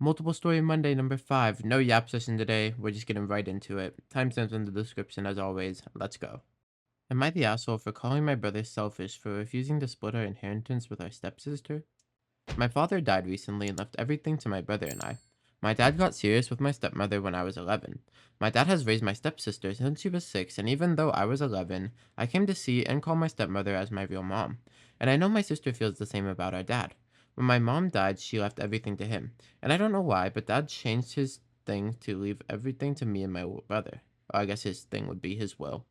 Multiple Story Monday number 5. No yap session today. We're just getting right into it. Timestamps in the description as always. Let's go. Am I the asshole for calling my brother selfish for refusing to split our inheritance with our stepsister? My father died recently and left everything to my brother and I. My dad got serious with my stepmother when I was 11. My dad has raised my stepsister since she was 6, and even though I was 11, I came to see and call my stepmother as my real mom. And I know my sister feels the same about our dad. When my mom died, she left everything to him. And I don't know why, but dad changed his thing to leave everything to me and my brother. Or I guess his thing would be his will.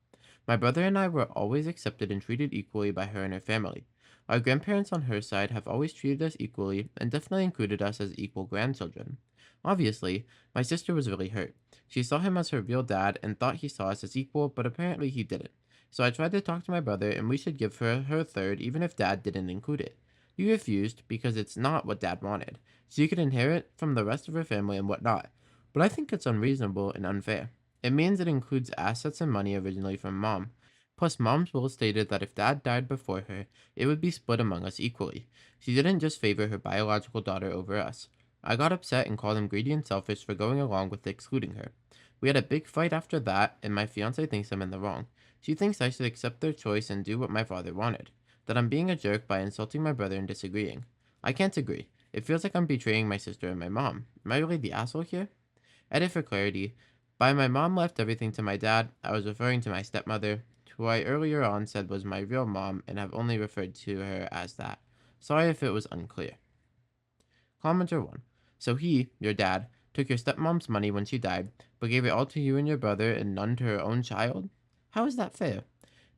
My brother and I were always accepted and treated equally by her and her family. Our grandparents on her side have always treated us equally and definitely included us as equal grandchildren. Obviously, my sister was really hurt. She saw him as her real dad and thought he saw us as equal, but apparently he didn't. So I tried to talk to my brother and we should give her third even if dad didn't include it. He refused because it's not what dad wanted. She could inherit from the rest of her family and whatnot. But I think it's unreasonable and unfair. It means it includes assets and money originally from mom. Plus, mom's will stated that if dad died before her, it would be split among us equally. She didn't just favor her biological daughter over us. I got upset and called him greedy and selfish for going along with excluding her. We had a big fight after that, and my fiance thinks I'm in the wrong. She thinks I should accept their choice and do what my father wanted. That I'm being a jerk by insulting my brother and disagreeing. I can't agree. It feels like I'm betraying my sister and my mom. Am I really the asshole here? Edit for clarity. By my mom left everything to my dad, I was referring to my stepmother, who I earlier on said was my real mom and have only referred to her as that. Sorry if it was unclear. Commenter 1. So he, your dad, took your stepmom's money when she died, but gave it all to you and your brother and none to her own child? How is that fair?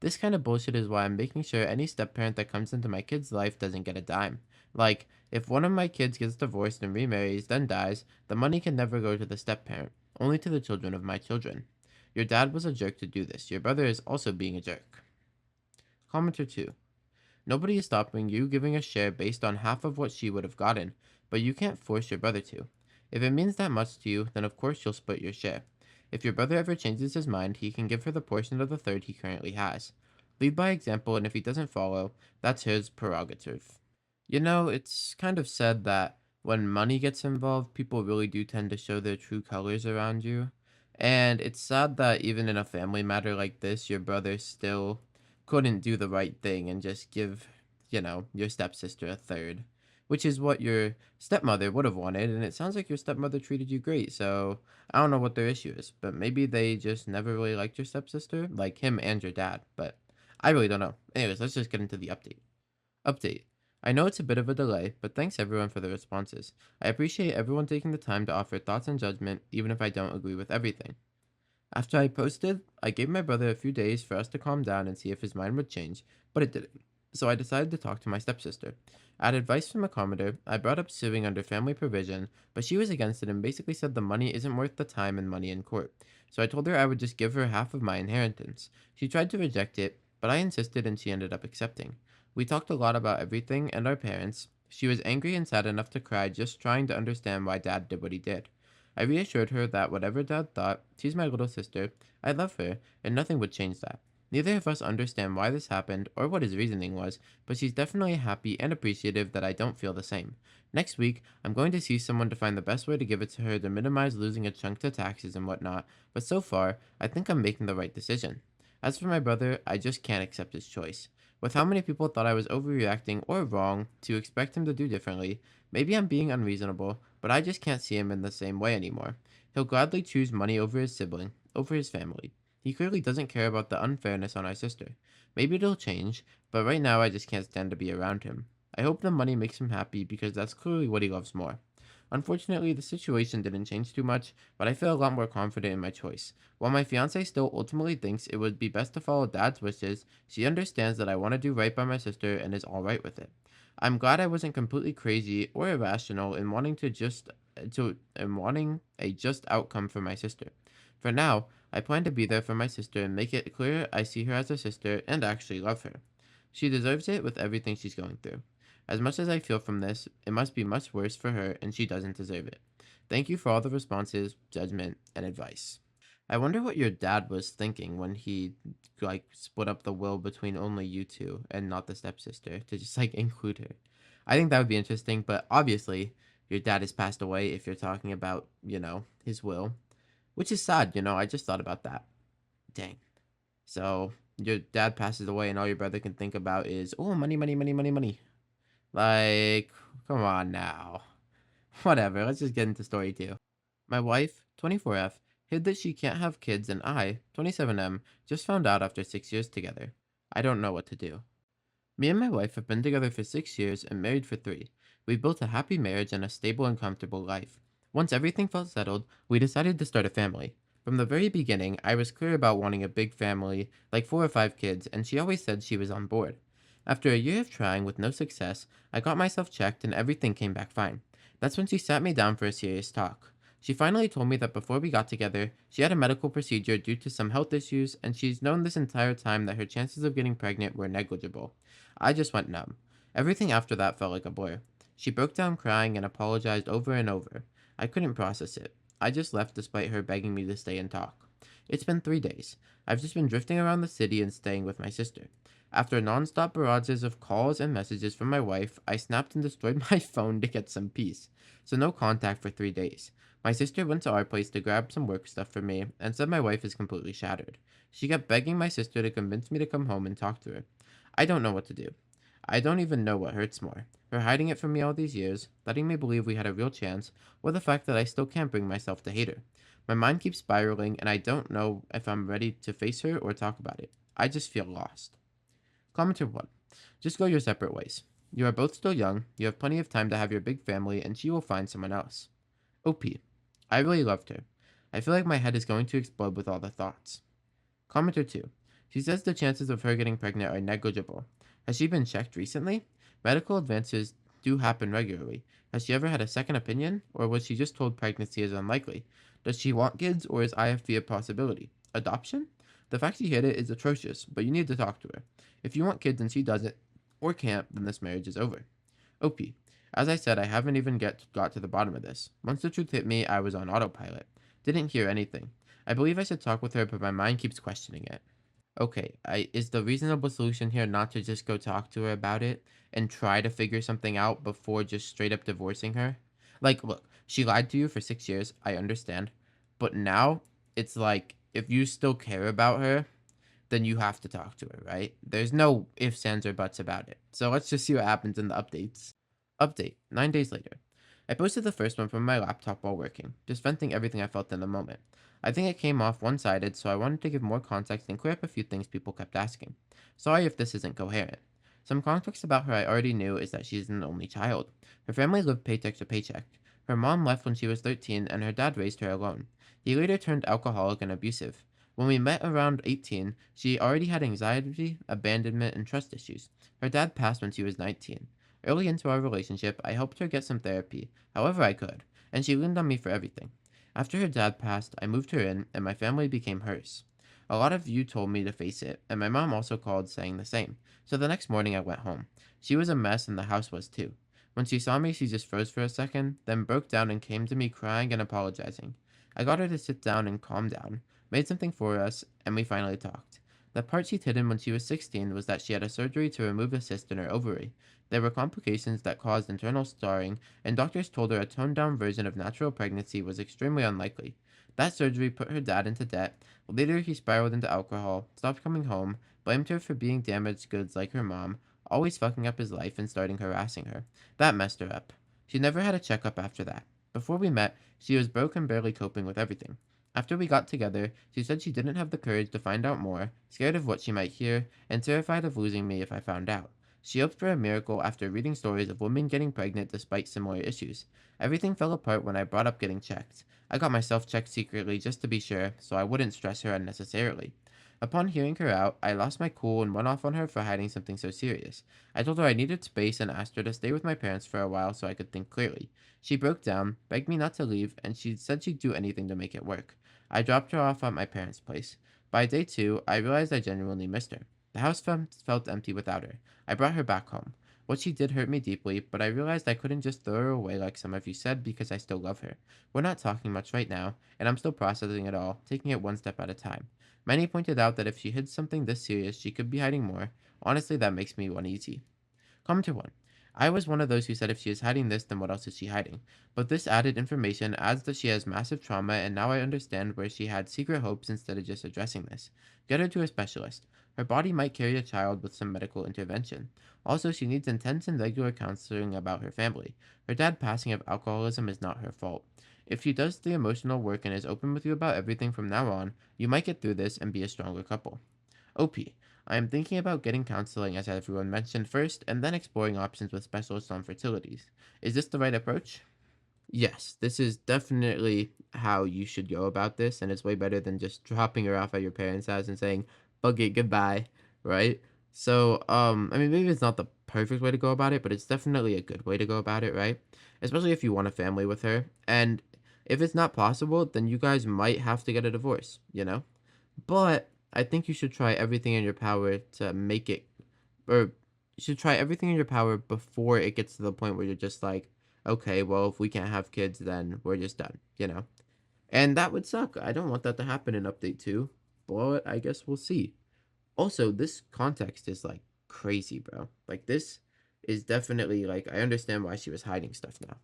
This kind of bullshit is why I'm making sure any step-parent that comes into my kid's life doesn't get a dime. Like, if one of my kids gets divorced and remarries, then dies, the money can never go to the step-parent, only to the children of my children. Your dad was a jerk to do this. Your brother is also being a jerk. Commenter 2. Nobody is stopping you giving a share based on half of what she would have gotten, but you can't force your brother to. If it means that much to you, then of course you'll split your share. If your brother ever changes his mind, he can give her the portion of the third he currently has. Lead by example, and if he doesn't follow, that's his prerogative. You know, it's kind of said that when money gets involved, people really do tend to show their true colors around you. And it's sad that even in a family matter like this, your brother still couldn't do the right thing and just give, your stepsister a third, which is what your stepmother would have wanted. And it sounds like your stepmother treated you great. So I don't know what their issue is, but maybe they just never really liked your stepsister, like him and your dad. But I really don't know. Anyways, let's just get into the update. Update. I know it's a bit of a delay, but thanks everyone for the responses. I appreciate everyone taking the time to offer thoughts and judgment, even if I don't agree with everything. After I posted, I gave my brother a few days for us to calm down and see if his mind would change, but it didn't. So I decided to talk to my stepsister. At advice from a commenter, I brought up suing under family provision, but she was against it and basically said the money isn't worth the time and money in court. So I told her I would just give her half of my inheritance. She tried to reject it, but I insisted and she ended up accepting. We talked a lot about everything and our parents. She was angry and sad enough to cry just trying to understand why dad did what he did. I reassured her that whatever dad thought, she's my little sister, I love her, and nothing would change that. Neither of us understand why this happened or what his reasoning was, but she's definitely happy and appreciative that I don't feel the same. Next week, I'm going to see someone to find the best way to give it to her to minimize losing a chunk to taxes and whatnot, but so far, I think I'm making the right decision. As for my brother, I just can't accept his choice. With how many people thought I was overreacting or wrong to expect him to do differently, maybe I'm being unreasonable, but I just can't see him in the same way anymore. He'll gladly choose money over his sibling, over his family. He clearly doesn't care about the unfairness on our sister. Maybe it'll change, but right now I just can't stand to be around him. I hope the money makes him happy because that's clearly what he loves more. Unfortunately, the situation didn't change too much, but I feel a lot more confident in my choice. While my fiance still ultimately thinks it would be best to follow dad's wishes, she understands that I want to do right by my sister and is alright with it. I'm glad I wasn't completely crazy or irrational in wanting a just outcome for my sister. For now, I plan to be there for my sister and make it clear I see her as a sister and actually love her. She deserves it with everything she's going through. As much as I feel from this, it must be much worse for her and she doesn't deserve it. Thank you for all the responses, judgment, and advice. I wonder what your dad was thinking when he split up the will between only you two and not the stepsister to just include her. I think that would be interesting, but obviously your dad has passed away if you're talking about, his will, which is sad, I just thought about that. Dang. So your dad passes away and all your brother can think about is, oh, money, money, money, money, money. Like, come on now. Whatever, let's just get into story 2. My wife, 24F, hid that she can't have kids, and I, 27M, just found out after 6 years together. I don't know what to do. Me and my wife have been together for 6 years and married for 3. We've built a happy marriage and a stable and comfortable life. Once everything felt settled, we decided to start a family. From the very beginning, I was clear about wanting a big family, like 4 or 5 kids, and she always said she was on board. After a year of trying with no success, I got myself checked and everything came back fine. That's when she sat me down for a serious talk. She finally told me that before we got together, she had a medical procedure due to some health issues, and she's known this entire time that her chances of getting pregnant were negligible. I just went numb. Everything after that felt like a blur. She broke down crying and apologized over and over. I couldn't process it. I just left despite her begging me to stay and talk. It's been 3 days. I've just been drifting around the city and staying with my sister. After nonstop barrages of calls and messages from my wife, I snapped and destroyed my phone to get some peace. So no contact for 3 days. My sister went to our place to grab some work stuff for me and said my wife is completely shattered. She kept begging my sister to convince me to come home and talk to her. I don't know what to do. I don't even know what hurts more. Her hiding it from me all these years, letting me believe we had a real chance, or the fact that I still can't bring myself to hate her. My mind keeps spiraling, and I don't know if I'm ready to face her or talk about it. I just feel lost. Commenter 1. Just go your separate ways. You are both still young, you have plenty of time to have your big family, and she will find someone else. OP. I really loved her. I feel like my head is going to explode with all the thoughts. Commenter 2. She says the chances of her getting pregnant are negligible. Has she been checked recently? Medical advances do happen regularly. Has she ever had a second opinion, or was she just told pregnancy is unlikely? Does she want kids, or is IFV a possibility? Adoption? The fact she hid it is atrocious, but you need to talk to her. If you want kids and she doesn't, or can't, then this marriage is over. OP. As I said, I haven't even got to the bottom of this. Once the truth hit me, I was on autopilot. Didn't hear anything. I believe I should talk with her, but my mind keeps questioning it. Okay, is the reasonable solution here not to just go talk to her about it and try to figure something out before just straight up divorcing her? Like, look, she lied to you for 6 years, I understand. But now, it's like, if you still care about her, then you have to talk to her, right? There's no ifs, ands, or buts about it. So let's just see what happens in the updates. Update, 9 days later. I posted the first one from my laptop while working, just venting everything I felt in the moment. I think it came off one-sided, so I wanted to give more context and clear up a few things people kept asking. Sorry if this isn't coherent. Some context about her I already knew is that she's an only child. Her family lived paycheck to paycheck. Her mom left when she was 13 and her dad raised her alone. He later turned alcoholic and abusive. When we met around 18, she already had anxiety, abandonment, and trust issues. Her dad passed when she was 19. Early into our relationship, I helped her get some therapy, however I could, and she leaned on me for everything. After her dad passed, I moved her in, and my family became hers. A lot of you told me to face it, and my mom also called saying the same. So the next morning I went home. She was a mess, and the house was too. When she saw me, she just froze for a second, then broke down and came to me crying and apologizing. I got her to sit down and calm down, made something for us, and we finally talked. The part she'd hidden when she was 16 was that she had a surgery to remove a cyst in her ovary. There were complications that caused internal scarring, and doctors told her a toned down version of natural pregnancy was extremely unlikely. That surgery put her dad into debt. Later, he spiraled into alcohol, stopped coming home, blamed her for being damaged goods like her mom, always fucking up his life and starting harassing her. That messed her up. She never had a checkup after that. Before we met, she was broke and barely coping with everything. After we got together, she said she didn't have the courage to find out more, scared of what she might hear, and terrified of losing me if I found out. She hoped for a miracle after reading stories of women getting pregnant despite similar issues. Everything fell apart when I brought up getting checked. I got myself checked secretly just to be sure, so I wouldn't stress her unnecessarily. Upon hearing her out, I lost my cool and went off on her for hiding something so serious. I told her I needed space and asked her to stay with my parents for a while so I could think clearly. She broke down, begged me not to leave, and she said she'd do anything to make it work. I dropped her off at my parents' place. By day 2, I realized I genuinely missed her. The house felt empty without her. I brought her back home. What she did hurt me deeply, but I realized I couldn't just throw her away like some of you said because I still love her. We're not talking much right now, and I'm still processing it all, taking it one step at a time. Many pointed out that if she hid something this serious, she could be hiding more. Honestly, that makes me uneasy. Commenter 1. I was one of those who said if she is hiding this, then what else is she hiding? But this added information adds that she has massive trauma, and now I understand where she had secret hopes instead of just addressing this. Get her to a specialist. Her body might carry a child with some medical intervention. Also, she needs intense and regular counseling about her family. Her dad passing of alcoholism is not her fault. If she does the emotional work and is open with you about everything from now on, you might get through this and be a stronger couple. OP. I am thinking about getting counseling as everyone mentioned first, and then exploring options with specialists on fertilities. Is this the right approach? Yes, this is definitely how you should go about this, and it's way better than just dropping her off at your parents' house and saying, "Bug it, goodbye," right? So, I mean, maybe it's not the perfect way to go about it, but it's definitely a good way to go about it, right? Especially if you want a family with her. And if it's not possible, then you guys might have to get a divorce, you know? But I think you should try everything in your power to make it, or you should try everything in your power before it gets to the point where you're just like, okay, well, if we can't have kids, then we're just done, you know? And that would suck. I don't want that to happen in update 2, but I guess we'll see. Also, this context is like crazy, bro. Like, this is definitely like, I understand why she was hiding stuff now.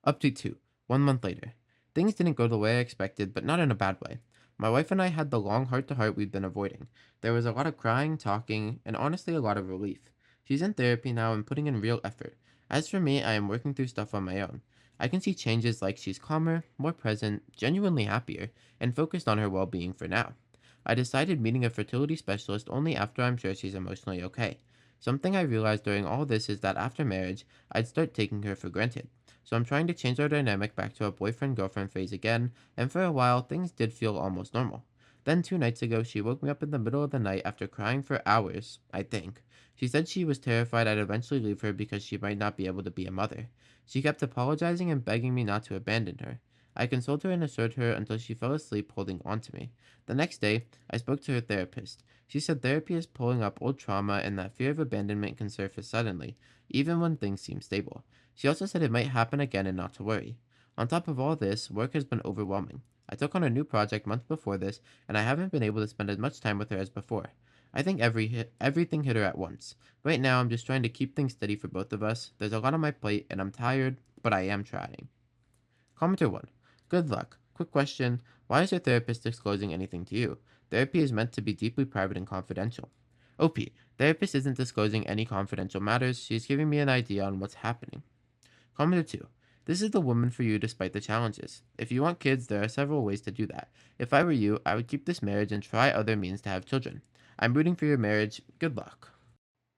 Update 2. 1 month later. Things didn't go the way I expected, but not in a bad way. My wife and I had the long heart to heart we've been avoiding. There was a lot of crying, talking, and honestly a lot of relief. She's in therapy now and putting in real effort. As for me, I am working through stuff on my own. I can see changes like she's calmer, more present, genuinely happier, and focused on her well being for now. I decided meeting a fertility specialist only after I'm sure she's emotionally okay. Something I realized during all this is that after marriage, I'd start taking her for granted. So I'm trying to change our dynamic back to a boyfriend girlfriend phase again, and for a while things did feel almost normal. Then 2 nights ago, she woke me up in the middle of the night after crying for hours, I think. She said she was terrified I'd eventually leave her because she might not be able to be a mother. She kept apologizing and begging me not to abandon her. I consoled her and assured her until she fell asleep holding on to me. The next day, I spoke to her therapist. She said therapy is pulling up old trauma and that fear of abandonment can surface suddenly, even when things seem stable. She also said it might happen again and not to worry. On top of all this, work has been overwhelming. I took on a new project months before this, and I haven't been able to spend as much time with her as before. I think everything hit her at once. Right now, I'm just trying to keep things steady for both of us. There's a lot on my plate, and I'm tired, but I am trying. Commenter 1. Good luck. Quick question. Why is your therapist disclosing anything to you? Therapy is meant to be deeply private and confidential. OP. Therapist isn't disclosing any confidential matters. She's giving me an idea on what's happening. Commenter 2. This is the woman for you despite the challenges. If you want kids, there are several ways to do that. If I were you, I would keep this marriage and try other means to have children. I'm rooting for your marriage. Good luck.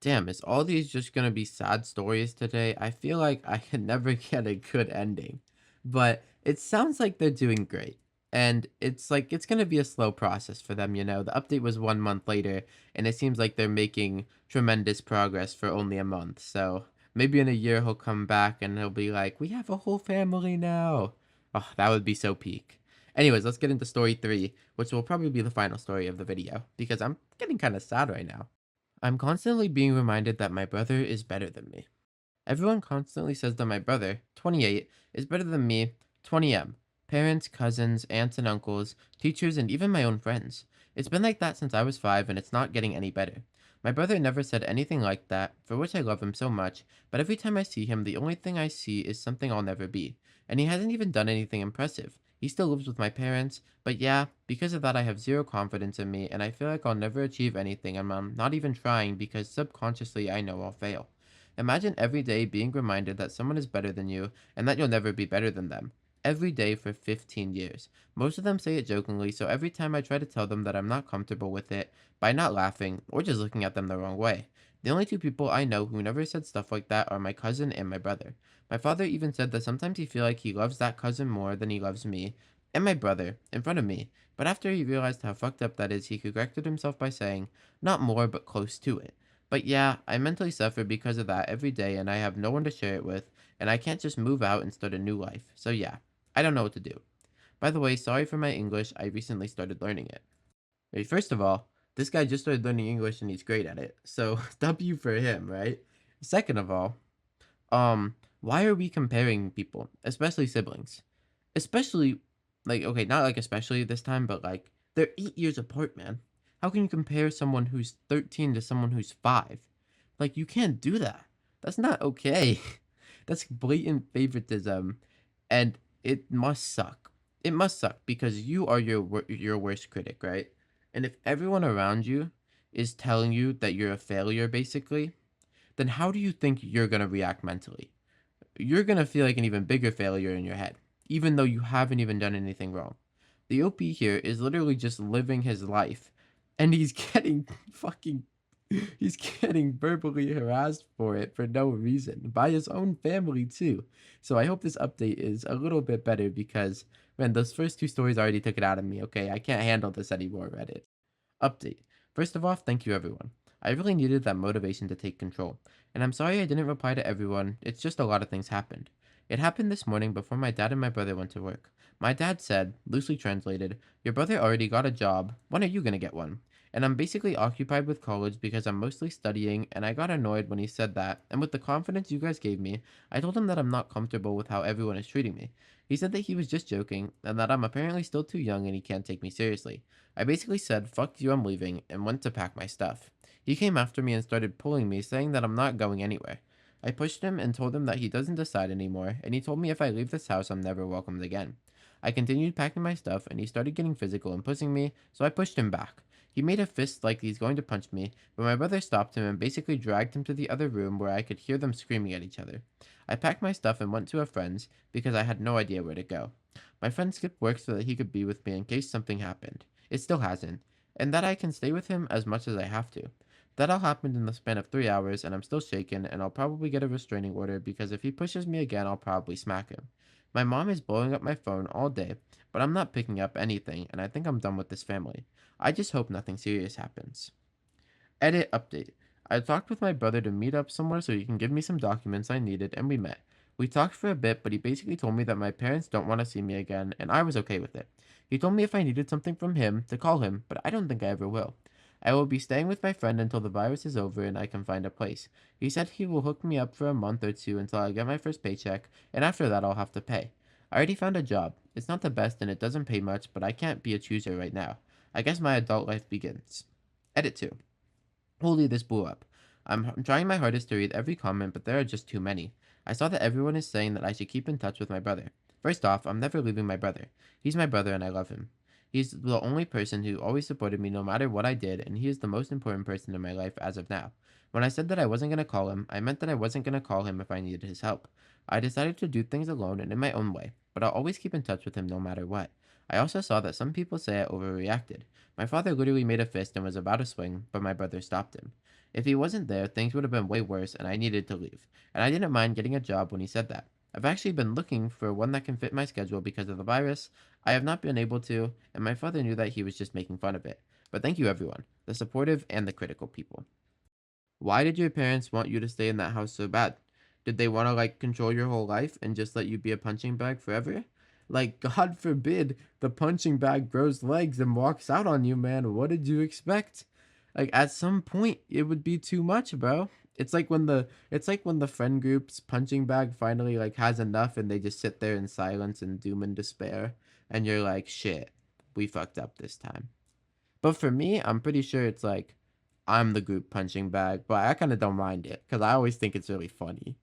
Damn, is all these just gonna be sad stories today? I feel like I can never get a good ending. But it sounds like they're doing great. And it's like it's gonna be a slow process for them, you know. The update was 1 month later, and it seems like they're making tremendous progress for only a month. So maybe in a year he'll come back and he'll be like, we have a whole family now. Oh, that would be so peak. Anyways, let's get into story 3, which will probably be the final story of the video, because I'm getting kind of sad right now. I'm constantly being reminded that my brother is better than me. Everyone constantly says that my brother, 28, is better than me, 20M. Parents, cousins, aunts and uncles, teachers, and even my own friends. It's been like that since I was 5, and it's not getting any better. My brother never said anything like that, for which I love him so much, but every time I see him, the only thing I see is something I'll never be. And he hasn't even done anything impressive. He still lives with my parents, but yeah, because of that, I have zero confidence in me, and I feel like I'll never achieve anything, and I'm not even trying because subconsciously I know I'll fail. Imagine every day being reminded that someone is better than you and that you'll never be better than them. Every day for 15 years. Most of them say it jokingly, so every time I try to tell them that I'm not comfortable with it by not laughing or just looking at them the wrong way. The only 2 people I know who never said stuff like that are my cousin and my brother. My father even said that sometimes he feels like he loves that cousin more than he loves me and my brother in front of me. But after he realized how fucked up that is, he corrected himself by saying, not more, but close to it. But yeah, I mentally suffer because of that every day and I have no one to share it with, and I can't just move out and start a new life. So yeah, I don't know what to do. By the way, sorry for my English, I recently started learning it. Hey, first of all, this guy just started learning English and he's great at it. So W for him, right? Second of all, why are we comparing people, especially siblings? Especially like okay, not like especially this time, but like they're 8 years apart, man. How can you compare someone who's 13 to someone who's 5? Like you can't do that. That's not okay. That's blatant favoritism, and it must suck. It must suck because you are your worst critic, right? And if everyone around you is telling you that you're a failure, basically, then how do you think you're gonna react mentally? You're gonna feel like an even bigger failure in your head, even though you haven't even done anything wrong. The OP here is literally just living his life, and he's getting fucking he's getting verbally harassed for it for no reason by his own family too. So I hope this update is a little bit better because man, those first two stories already took it out of me. Okay, I can't handle this anymore, Reddit. Update. First of all, thank you everyone. I really needed that motivation to take control. And I'm sorry I didn't reply to everyone, it's just a lot of things happened. It happened this morning before my dad and my brother went to work. My dad said, loosely translated, your brother already got a job, when are you gonna get one? And I'm basically occupied with college because I'm mostly studying, and I got annoyed when he said that, and with the confidence you guys gave me, I told him that I'm not comfortable with how everyone is treating me. He said that he was just joking, and that I'm apparently still too young and he can't take me seriously. I basically said, fuck you, I'm leaving, and went to pack my stuff. He came after me and started pulling me, saying that I'm not going anywhere. I pushed him and told him that he doesn't decide anymore, and he told me if I leave this house, I'm never welcomed again. I continued packing my stuff, and he started getting physical and pushing me, so I pushed him back. He made a fist like he's going to punch me, but my brother stopped him and basically dragged him to the other room where I could hear them screaming at each other. I packed my stuff and went to a friend's because I had no idea where to go. My friend skipped work so that he could be with me in case something happened. It still hasn't, and that I can stay with him as much as I have to. That all happened in the span of 3 hours, and I'm still shaken, and I'll probably get a restraining order because if he pushes me again, I'll probably smack him. My mom is blowing up my phone all day, but I'm not picking up anything, and I think I'm done with this family. I just hope nothing serious happens. Edit update. I talked with my brother to meet up somewhere so he can give me some documents I needed, and we met. We talked for a bit, but he basically told me that my parents don't want to see me again, and I was okay with it. He told me if I needed something from him, to call him, but I don't think I ever will. I will be staying with my friend until the virus is over and I can find a place. He said he will hook me up for a month or two until I get my first paycheck, and after that I'll have to pay. I already found a job. It's not the best and it doesn't pay much, but I can't be a chooser right now. I guess my adult life begins. Edit 2. Holy, this blew up. I'm trying my hardest to read every comment, but there are just too many. I saw that everyone is saying that I should keep in touch with my brother. First off, I'm never leaving my brother. He's my brother and I love him. He's the only person who always supported me no matter what I did, and he is the most important person in my life as of now. When I said that I wasn't going to call him, I meant that I wasn't going to call him if I needed his help. I decided to do things alone and in my own way, but I'll always keep in touch with him no matter what. I also saw that some people say I overreacted. My father literally made a fist and was about to swing, but my brother stopped him. If he wasn't there, things would have been way worse and I needed to leave. And I didn't mind getting a job when he said that. I've actually been looking for one that can fit my schedule because of the virus. I have not been able to, and my father knew that he was just making fun of it. But thank you everyone, the supportive and the critical people. Why did your parents want you to stay in that house so bad? Did they want to like control your whole life and just let you be a punching bag forever? Like, God forbid the punching bag grows legs and walks out on you, man. What did you expect? Like at some point it would be too much, bro. It's like when the friend group's punching bag finally like has enough and they just sit there in silence and doom and despair and you're like, shit, we fucked up this time. But for me, I'm pretty sure it's like I'm the group punching bag, but I kind of don't mind it because I always think it's really funny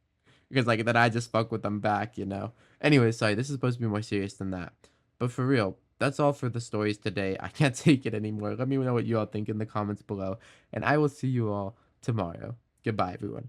because like then I just fuck with them back, you know. Anyway, sorry, this is supposed to be more serious than that. But for real, that's all for the stories today. I can't take it anymore. Let me know what you all think in the comments below, and I will see you all tomorrow. Goodbye, everyone.